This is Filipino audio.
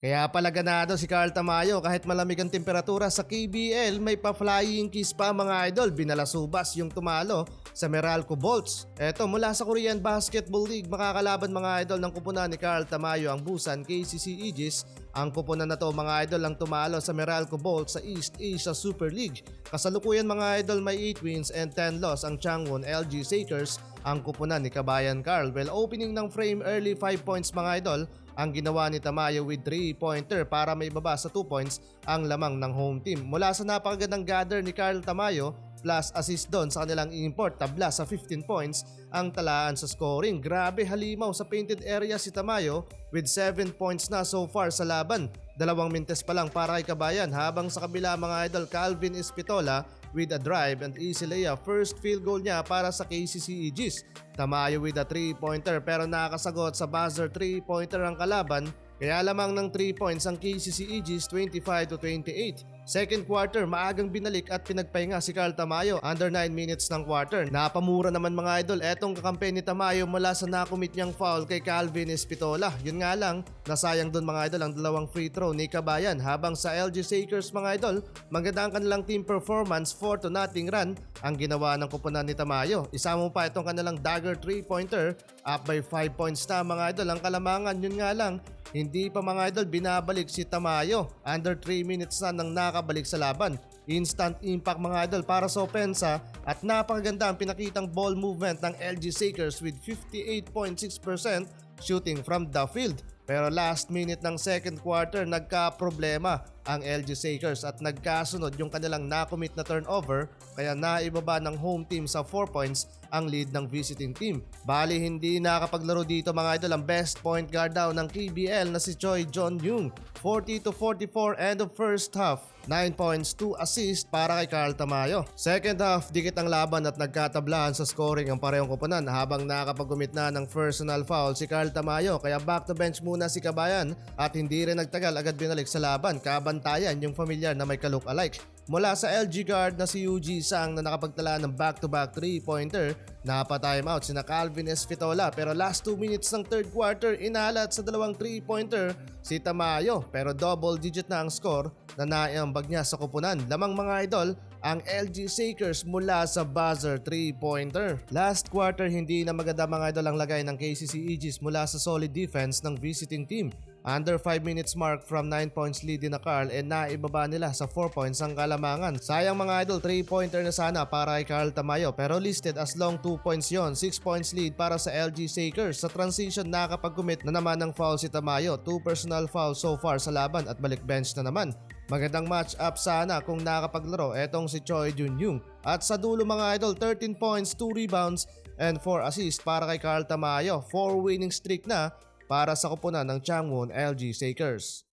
Kaya pala ganado si Carl Tamayo kahit malamig ang temperatura sa KBL, may pa-flying kiss pa mga idol, binalasubas yung tumalo sa Meralco Bolts. Eto mula sa Korean Basketball League, makakalaban mga idol ng kupunan ni Carl Tamayo ang Busan KCC Aegis. Ang kupunan na to mga idol ang tumalo sa Meralco Bolts sa East Asia Super League. Kasalukuyan mga idol may 8 wins and 10 loss ang Changwon LG Sakers, ang kupunan ni Kabayan Carl. Well, opening ng frame early 5 points mga idol ang ginawa ni Tamayo with 3-pointer para may baba sa 2 points ang lamang ng home team. Mula sa napakagandang gather ni Carl Tamayo plus assist doon sa kanilang import, tabla sa 15 points ang talaan sa scoring. Grabe halimaw sa painted area si Tamayo with 7 points na so far sa laban. 2 minutes pa lang para kay Kabayan, habang sa kabila mga idol Calvin Espitola with a drive and easy layup, first field goal niya para sa KCC Aegis. Tamayo with a 3-pointer pero nakakasagot sa buzzer 3-pointer ang kalaban, kaya lamang ng 3 points ang KCC Aegis 25-28. Second quarter, maagang binalik at pinagpahinga si Carl Tamayo under 9 minutes ng quarter. Napamura naman mga idol etong kakampi ni Tamayo mula sa nakumit niyang foul kay Calvin Espitola. Yun nga lang, nasayang doon mga idol ang 2 free throw ni Kabayan, habang sa LG Sakers mga idol, maganda ang kanilang team performance, 4-0 run ang ginawa ng kupunan ni Tamayo. Isama mo pa itong kanilang dagger 3-pointer, up by 5 points na mga idol ang kalamangan. Yun nga lang, hindi pa mga idol binabalik si Tamayo. Under 3 minutes na nang nakabalik sa laban. Instant impact mga idol para sa opensa at napakaganda ang pinakitang ball movement ng LG Sakers with 58.6% shooting from the field. Pero last minute ng second quarter, nagka-problema ang LG Sakers at nagkasunod yung kanilang nakomit na turnover, kaya naibaba ng home team sa 4 points ang lead ng visiting team. Bali hindi nakapaglaro dito mga idol ang best point guard daw ng KBL na si Choi Jong-young. 40-44 end of first half. 9 points, 2 assists para kay Carl Tamayo. Second half, dikit ang laban at nagkatablahan sa scoring ang parehong koponan habang nakapag-commit na ng personal foul si Carl Tamayo, kaya back to bench muna si Kabayan at hindi rin nagtagal agad binalik sa laban. Kabantayan yung familiar na may ka-look-alike mula sa LG guard na si UG Sang na nakapagtala ng back-to-back 3-pointer. Napa-timeout sina Calvin Espitola pero last 2 minutes ng third quarter inalat sa 2 3-pointer si Tamayo, pero double digit na ang score na naiambag niya sa kupunan. Lamang mga idol ang LG Sakers mula sa buzzer 3-pointer. Last quarter hindi na maganda mga idol ang lagay ng KCC Aegis mula sa solid defense ng visiting team. Under 5 minutes mark from 9 points lead na Carl and naibaba nila sa 4 points ang kalamangan. Sayang mga idol, 3-pointer na sana para kay Carl Tamayo pero listed as long 2 points yon. 6 points lead para sa LG Sakers. Sa transition nakapag-commit na naman ng foul si Tamayo. 2 personal fouls so far sa laban at balik bench na naman. Magandang match up sana kung nakapaglaro etong si Choi Jong-young. At sa dulo mga idol, 13 points, 2 rebounds and 4 assists para kay Carl Tamayo. 4 winning streak na para sa kupunan ng Changwon LG Sakers.